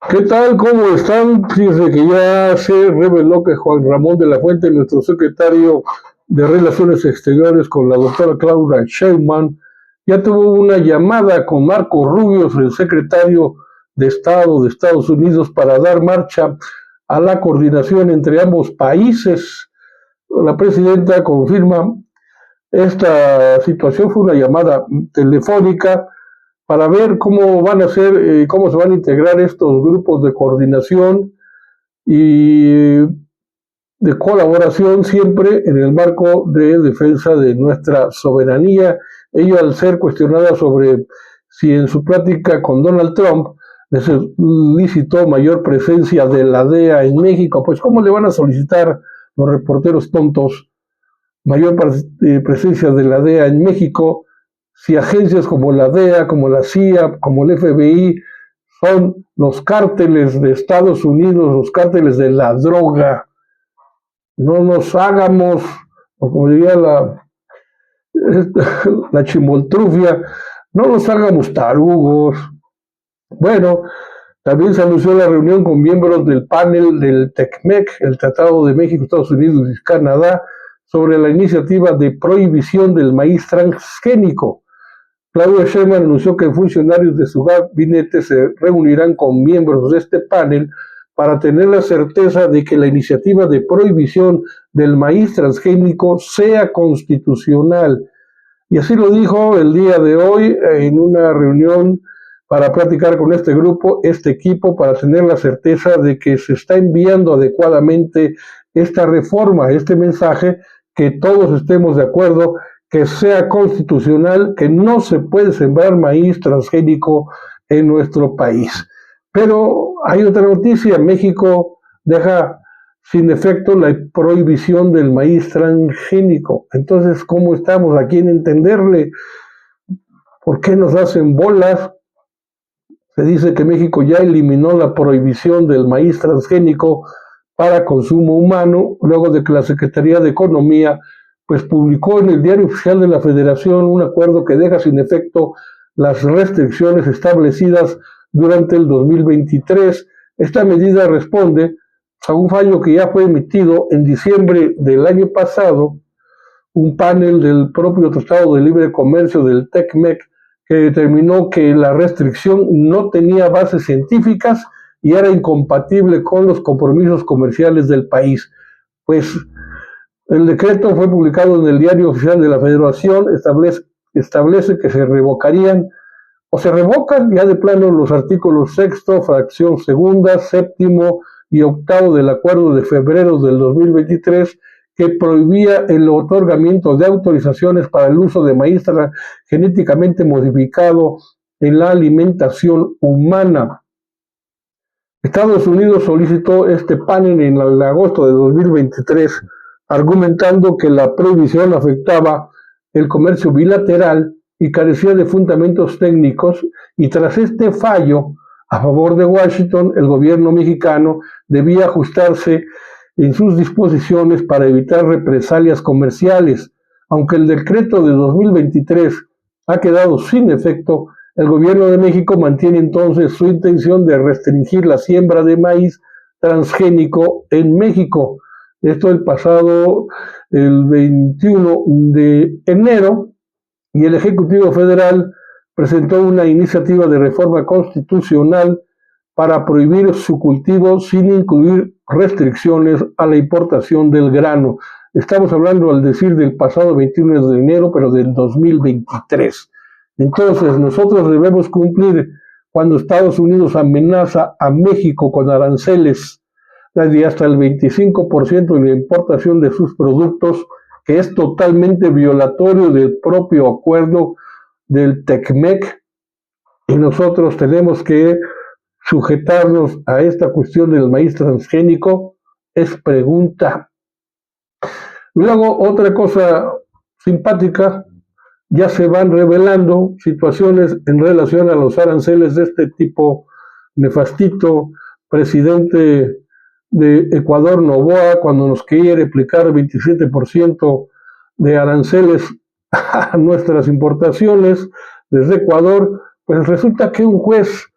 ¿Qué tal? ¿Cómo están? Fíjense que ya se reveló que Juan Ramón de la Fuente, nuestro secretario de Relaciones Exteriores con la doctora Claudia Sheinbaum, ya tuvo una llamada con Marco Rubio, el secretario de Estado de Estados Unidos, para dar marcha a la coordinación entre ambos países. La presidenta confirma esta situación, fue una llamada telefónica para ver cómo van a ser, cómo se van a integrar estos grupos de coordinación y de colaboración siempre en el marco de defensa de nuestra soberanía. Ello al ser cuestionada sobre si en su plática con Donald Trump les solicitó mayor presencia de la DEA en México, pues cómo le van a solicitar los reporteros tontos mayor presencia de la DEA en México, si agencias como la DEA, como la CIA, como el FBI, son los cárteles de Estados Unidos, los cárteles de la droga. No nos hagamos, o como diría la chimoltrufia, no nos hagamos tarugos. Bueno, también se anunció la reunión con miembros del panel del TECMEC, el Tratado de México, Estados Unidos y Canadá, sobre la iniciativa de prohibición del maíz transgénico. Claudia Sheinbaum anunció que funcionarios de su gabinete se reunirán con miembros de este panel para tener la certeza de que la iniciativa de prohibición del maíz transgénico sea constitucional. Y así lo dijo el día de hoy en una reunión para platicar con este grupo, este equipo, para tener la certeza de que se está enviando adecuadamente esta reforma, este mensaje, que todos estemos de acuerdo, que sea constitucional, que no se puede sembrar maíz transgénico en nuestro país. Pero hay otra noticia, México deja sin efecto la prohibición del maíz transgénico. Entonces, ¿cómo estamos aquí en entenderle? ¿Por qué nos hacen bolas? Se dice que México ya eliminó la prohibición del maíz transgénico para consumo humano, luego de que la Secretaría de Economía pues publicó en el Diario Oficial de la Federación un acuerdo que deja sin efecto las restricciones establecidas durante el 2023. Esta medida responde a un fallo que ya fue emitido en diciembre del año pasado, un panel del propio Tratado de Libre Comercio del TECMEC que determinó que la restricción no tenía bases científicas y era incompatible con los compromisos comerciales del país. Pues el decreto fue publicado en el Diario Oficial de la Federación, establece que se revocarían o se revocan ya de plano los artículos sexto, fracción segunda, séptimo y octavo del acuerdo de febrero del 2023 que prohibía el otorgamiento de autorizaciones para el uso de maíz genéticamente modificado en la alimentación humana. Estados Unidos solicitó este panel en agosto de 2023, argumentando que la prohibición afectaba el comercio bilateral y carecía de fundamentos técnicos, y tras este fallo a favor de Washington, el gobierno mexicano debía ajustarse en sus disposiciones para evitar represalias comerciales. Aunque el decreto de 2023 ha quedado sin efecto, el gobierno de México mantiene entonces su intención de restringir la siembra de maíz transgénico en México. Esto el pasado, el 21 de enero, y el Ejecutivo Federal presentó una iniciativa de reforma constitucional para prohibir su cultivo sin incluir restricciones a la importación del grano. Estamos hablando al decir del pasado 21 de enero, pero del 2023. Entonces, nosotros debemos cumplir cuando Estados Unidos amenaza a México con aranceles de hasta el 25% en la importación de sus productos, que es totalmente violatorio del propio acuerdo del TECMEC, y nosotros tenemos que sujetarnos a esta cuestión del maíz transgénico, es pregunta. Luego, otra cosa simpática, ya se van revelando situaciones en relación a los aranceles de este tipo nefastito. Presidente de Ecuador, Noboa, cuando nos quiere aplicar 27% de aranceles a nuestras importaciones desde Ecuador, pues resulta que un juez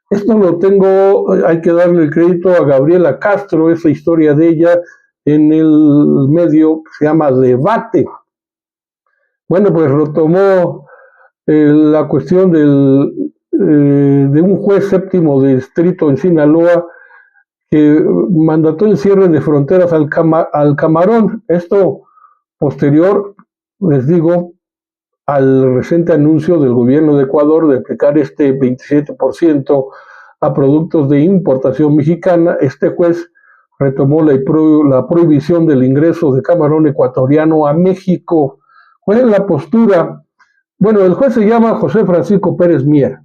Esto lo tengo, hay que darle el crédito a Gabriela Castro, esa historia de ella en el medio que se llama Debate. Bueno, pues retomó la cuestión de un juez séptimo de distrito en Sinaloa que mandató el cierre de fronteras al camarón. Esto posterior, les digo, al reciente anuncio del gobierno de Ecuador de aplicar este 27% a productos de importación mexicana. Este juez retomó la prohibición del ingreso de camarón ecuatoriano a México. ¿Cuál es la postura? Bueno, el juez se llama José Francisco Pérez Mier,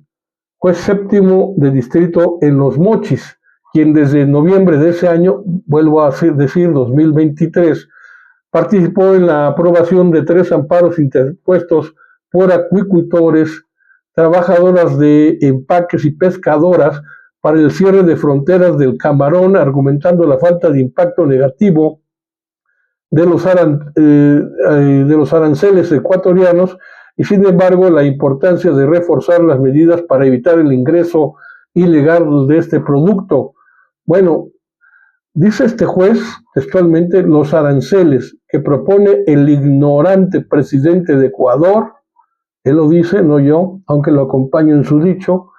juez séptimo de distrito en Los Mochis, quien desde noviembre de ese año, vuelvo a decir 2023, participó en la aprobación de 3 amparos interpuestos por acuicultores, trabajadoras de empaques y pescadoras para el cierre de fronteras del camarón, argumentando la falta de impacto negativo de los aranceles ecuatorianos y, sin embargo, la importancia de reforzar las medidas para evitar el ingreso ilegal de este producto. Bueno, dice este juez textualmente: los aranceles que propone el ignorante presidente de Ecuador, él lo dice, no yo, aunque lo acompaño en su dicho,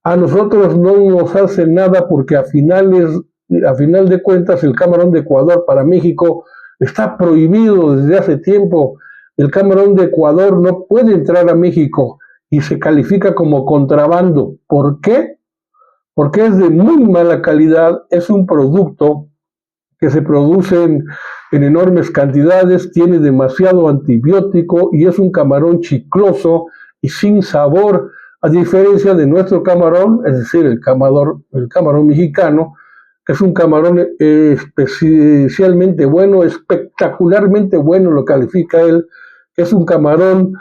a nosotros no nos hace nada porque a final de cuentas el camarón de Ecuador para México está prohibido desde hace tiempo. El camarón de Ecuador no puede entrar a México y se califica como contrabando. ¿Por qué? Porque es de muy mala calidad, es un producto que se produce en enormes cantidades, tiene demasiado antibiótico y es un camarón chicloso y sin sabor, a diferencia de nuestro camarón, es decir, el camarón mexicano, que es un camarón especialmente bueno, espectacularmente bueno, lo califica él, que es un camarón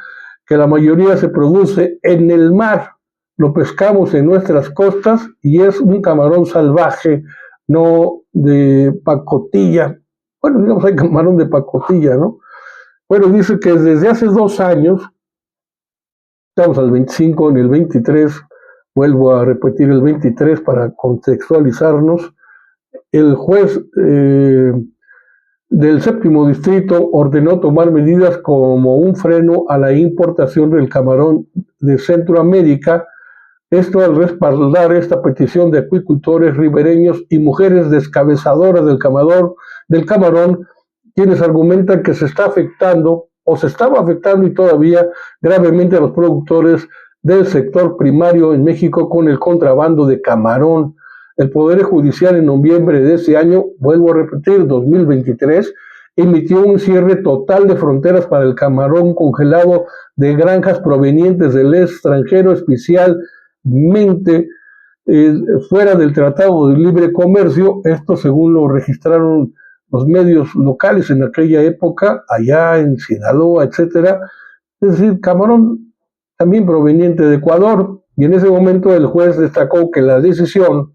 que la mayoría se produce en el mar, lo pescamos en nuestras costas y es un camarón salvaje, no de pacotilla. Bueno, digamos, hay camarón de pacotilla, ¿no? Bueno, dice que desde hace 2 años, estamos al 25, en el 23, vuelvo a repetir el 23 para contextualizarnos, el juez del séptimo distrito ordenó tomar medidas como un freno a la importación del camarón de Centroamérica. Esto al respaldar esta petición de acuicultores ribereños y mujeres descabezadoras del camarón, quienes argumentan que se está afectando o se estaba afectando y todavía gravemente a los productores del sector primario en México con el contrabando de camarón. El Poder Judicial en noviembre de ese año, vuelvo a repetir, 2023, emitió un cierre total de fronteras para el camarón congelado de granjas provenientes del extranjero, especialmente fuera del Tratado de Libre Comercio. Esto según lo registraron los medios locales en aquella época, allá en Sinaloa, etcétera. Es decir, camarón también proveniente de Ecuador, y en ese momento el juez destacó que la decisión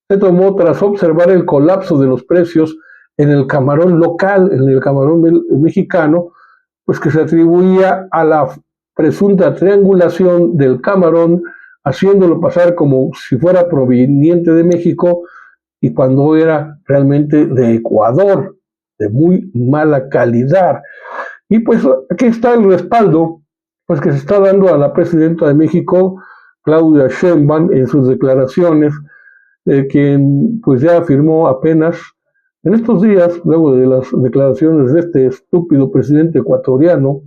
se tomó tras observar el colapso de los precios en el camarón local, en el camarón mexicano, pues que se atribuía a la presunta triangulación del camarón, haciéndolo pasar como si fuera proveniente de México y cuando era realmente de Ecuador, de muy mala calidad. Y pues aquí está el respaldo pues que se está dando a la presidenta de México, Claudia Sheinbaum, en sus declaraciones, quien pues ya afirmó apenas en estos días, luego de las declaraciones de este estúpido presidente ecuatoriano,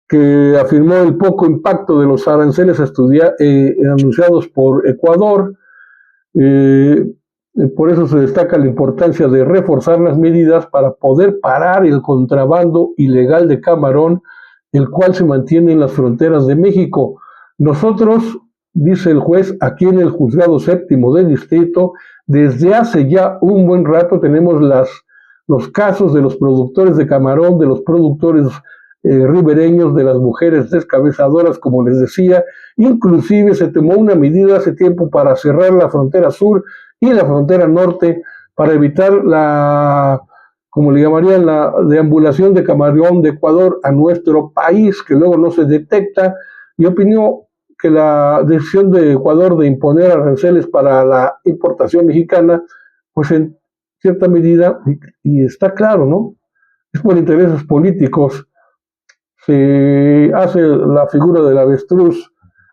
que afirmó el poco impacto de los aranceles anunciados por Ecuador. Por eso se destaca la importancia de reforzar las medidas para poder parar el contrabando ilegal de camarón, el cual se mantiene en las fronteras de México. Nosotros, dice el juez, aquí en el juzgado séptimo del distrito, desde hace ya un buen rato tenemos los casos de los productores de camarón, de los productores ribereños, de las mujeres descabezadoras, como les decía. Inclusive se tomó una medida hace tiempo para cerrar la frontera sur y la frontera norte para evitar como le llamarían, la deambulación de camarón de Ecuador a nuestro país, que luego no se detecta. Y opinó que la decisión de Ecuador de imponer aranceles para la importación mexicana, pues en cierta medida, y está claro, ¿no? Es por intereses políticos. Se hace la figura del avestruz,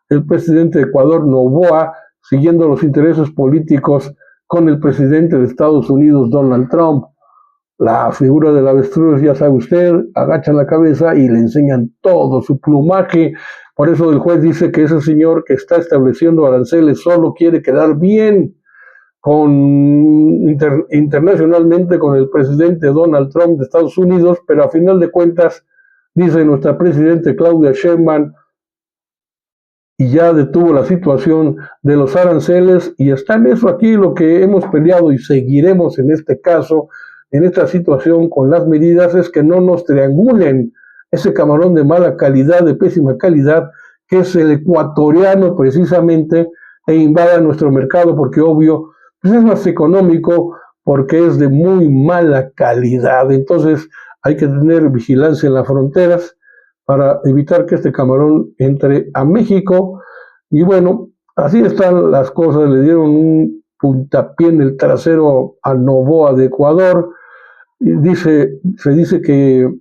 el presidente de Ecuador, Noboa, siguiendo los intereses políticos con el presidente de Estados Unidos, Donald Trump. La figura del avestruz, ya sabe usted, agachan la cabeza y le enseñan todo su plumaje. Por eso el juez dice que ese señor que está estableciendo aranceles solo quiere quedar bien internacionalmente con el presidente Donald Trump de Estados Unidos, pero a final de cuentas, dice nuestra presidente Claudia Sheinbaum, y ya detuvo la situación de los aranceles, y está en eso aquí lo que hemos peleado y seguiremos en este caso, en esta situación con las medidas, es que no nos triangulen ese camarón de mala calidad, de pésima calidad, que es el ecuatoriano precisamente, e invada nuestro mercado, porque obvio, pues es más económico, porque es de muy mala calidad. Entonces hay que tener vigilancia en las fronteras para evitar que este camarón entre a México. Y bueno, así están las cosas. Le dieron un puntapié en el trasero a Noboa de Ecuador. Y se dice que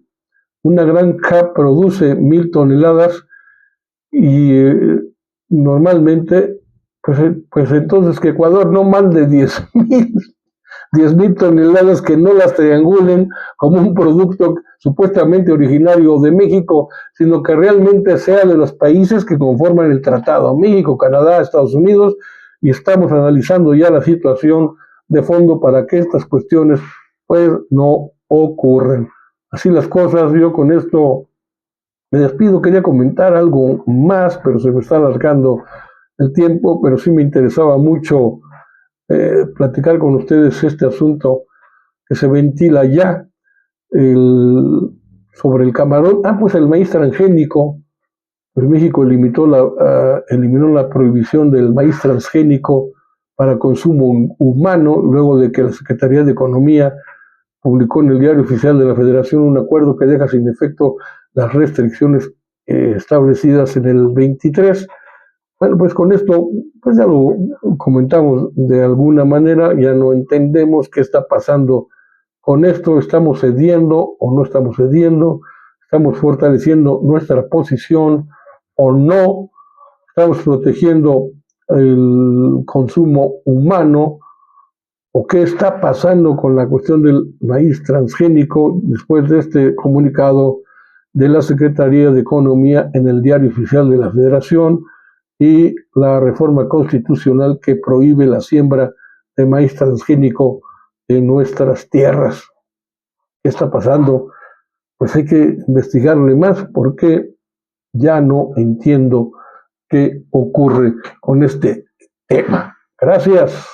una granja produce 1,000 toneladas y normalmente, pues entonces que Ecuador no mande 10,000 toneladas, que no las triangulen como un producto supuestamente originario de México, sino que realmente sea de los países que conforman el tratado, México, Canadá, Estados Unidos, y estamos analizando ya la situación de fondo para que estas cuestiones pues no ocurran. Así las cosas. Yo con esto me despido. Quería comentar algo más, pero se me está alargando el tiempo, pero sí me interesaba mucho platicar con ustedes este asunto que se ventila ya sobre el camarón. Pues el maíz transgénico. Pues México eliminó la prohibición del maíz transgénico para consumo humano, luego de que la Secretaría de Economía publicó en el Diario Oficial de la Federación un acuerdo que deja sin efecto las restricciones establecidas en el 23. Bueno, pues con esto, pues ya lo comentamos de alguna manera, ya no entendemos qué está pasando con esto. ¿Estamos cediendo o no estamos cediendo? ¿Estamos fortaleciendo nuestra posición o no? ¿Estamos protegiendo el consumo humano? ¿O qué está pasando con la cuestión del maíz transgénico después de este comunicado de la Secretaría de Economía en el Diario Oficial de la Federación y la reforma constitucional que prohíbe la siembra de maíz transgénico en nuestras tierras? ¿Qué está pasando? Pues hay que investigarle más, porque ya no entiendo qué ocurre con este tema. Gracias.